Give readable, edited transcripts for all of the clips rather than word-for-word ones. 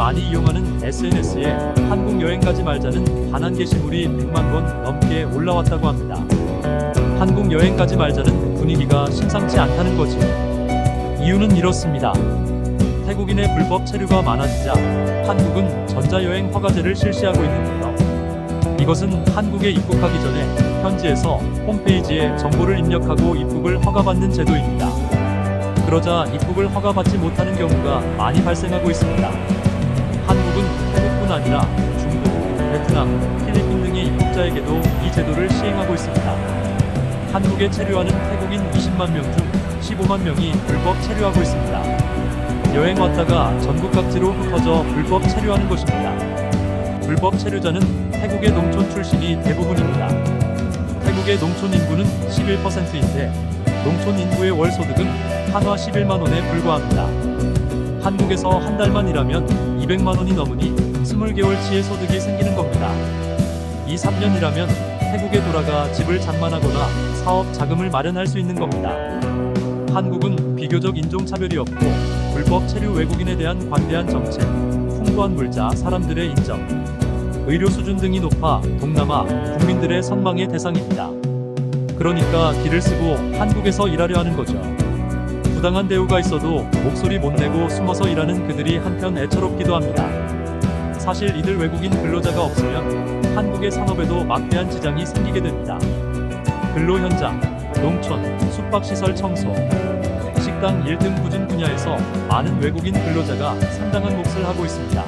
많이 이용하는 SNS에 한국 여행 가지 말자는 단한 게시물이 100만 건 넘게 올라왔다고 합니다. 한국 여행 가지 말자는 분위기가 심상치 않다는 거지요. 이유는 이렇습니다. 태국인의 불법 체류가 많아지자 한국은 전자여행 허가제를 실시하고 있는데요. 이것은 한국에 입국하기 전에 현지에서 홈페이지에 정보를 입력하고 입국을 허가받는 제도입니다. 그러자 입국을 허가받지 못하는 경우가 많이 발생하고 있습니다. 한국은 태국뿐 아니라 중국, 베트남, 필리핀 등의 입국자에게도 이 제도를 시행하고 있습니다. 한국에 체류하는 태국인 20만 명 중 15만 명이 불법 체류하고 있습니다. 여행 왔다가 전국 각지로 흩어져 불법 체류하는 것입니다. 불법 체류자는 태국의 농촌 출신이 대부분입니다. 태국의 농촌 인구는 11%인데 농촌 인구의 월 소득은 한화 11만 원에 불과합니다. 한국에서 한 달만 일하면 200만 원이 넘으니 20개월치의 소득이 생기는 겁니다. 이 3년 일하면 태국에 돌아가 집을 장만하거나 사업 자금을 마련할 수 있는 겁니다. 한국은 비교적 인종차별이 없고 불법 체류 외국인에 대한 관대한 정책, 풍부한 물자, 사람들의 인정, 의료 수준 등이 높아 동남아 국민들의 선망의 대상입니다. 그러니까 길을 쓰고 한국에서 일하려 하는 거죠. 부당한 대우가 있어도 목소리 못 내고 숨어서 일하는 그들이 한편 애처롭기도 합니다. 사실 이들 외국인 근로자가 없으면 한국의 산업에도 막대한 지장이 생기게 됩니다. 근로 현장, 농촌, 숙박시설 청소, 식당 1등 부진 분야에서 많은 외국인 근로자가 상당한 몫을 하고 있습니다.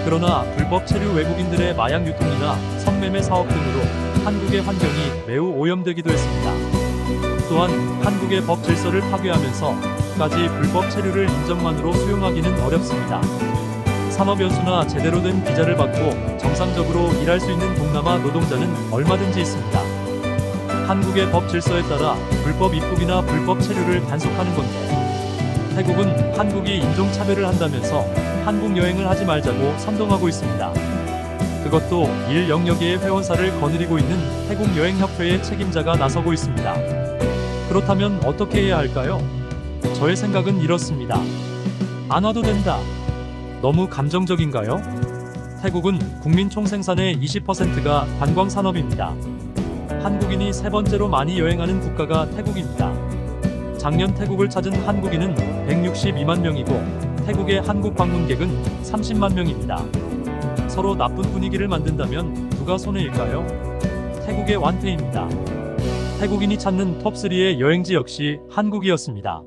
그러나 불법 체류 외국인들의 마약 유통이나 성매매 사업 등으로 한국의 환경이 매우 오염되기도 했습니다. 또한 한국의 법 질서를 파괴하면서까지 불법 체류를 인정만으로 수용하기는 어렵습니다. 산업연수나 제대로 된 비자를 받고 정상적으로 일할 수 있는 동남아 노동자는 얼마든지 있습니다. 한국의 법 질서에 따라 불법 입국이나 불법 체류를 단속하는 건데 태국은 한국이 인종차별을 한다면서 한국 여행을 하지 말자고 선동하고 있습니다. 그것도 일 영역의 회원사를 거느리고 있는 태국여행협회의 책임자가 나서고 있습니다. 그렇다면 어떻게 해야 할까요? 저의 생각은 이렇습니다. 안 와도 된다. 너무 감정적인가요? 태국은 국민 총생산의 20%가 관광산업입니다. 한국인이 세 번째로 많이 여행하는 국가가 태국입니다. 작년 태국을 찾은 한국인은 162만 명이고 태국의 한국 방문객은 30만 명입니다. 서로 나쁜 분위기를 만든다면 누가 손해일까요? 태국의 완패입니다. 태국인이 찾는 톱3의 여행지 역시 한국이었습니다.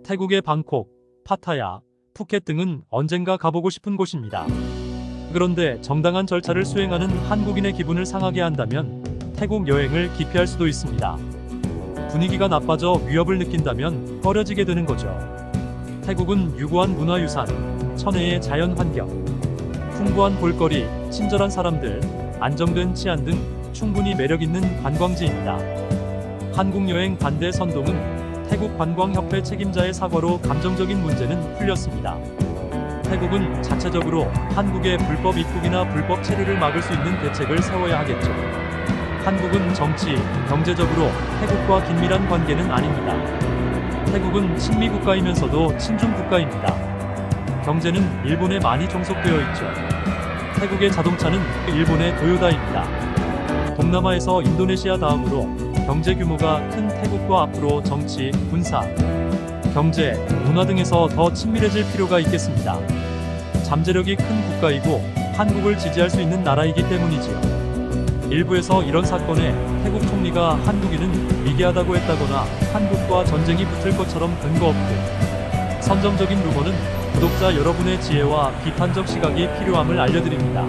태국의 방콕, 파타야, 푸켓 등은 언젠가 가보고 싶은 곳입니다. 그런데 정당한 절차를 수행하는 한국인의 기분을 상하게 한다면 태국 여행을 기피할 수도 있습니다. 분위기가 나빠져 위협을 느낀다면 꺼려지게 되는 거죠. 태국은 유구한 문화유산, 천혜의 자연환경, 풍부한 볼거리, 친절한 사람들, 안정된 치안 등 충분히 매력있는 관광지입니다. 한국여행 반대 선동은 태국관광협회 책임자의 사과로 감정적인 문제는 풀렸습니다. 태국은 자체적으로 한국의 불법 입국이나 불법 체류를 막을 수 있는 대책을 세워야 하겠죠. 한국은 정치, 경제적으로 태국과 긴밀한 관계는 아닙니다. 태국은 친미국가이면서도 친중국가입니다. 경제는 일본에 많이 종속되어 있죠. 태국의 자동차는 일본의 도요다입니다. 동남아에서 인도네시아 다음으로 경제 규모가 큰 태국과 앞으로 정치, 군사, 경제, 문화 등에서 더 친밀해질 필요가 있겠습니다. 잠재력이 큰 국가이고 한국을 지지할 수 있는 나라이기 때문이지요. 일부에서 이런 사건에 태국 총리가 한국인은 미개하다고 했다거나 한국과 전쟁이 붙을 것처럼 근거 없고 선정적인 루머는 구독자 여러분의 지혜와 비판적 시각이 필요함을 알려드립니다.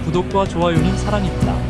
구독과 좋아요는 사랑입니다.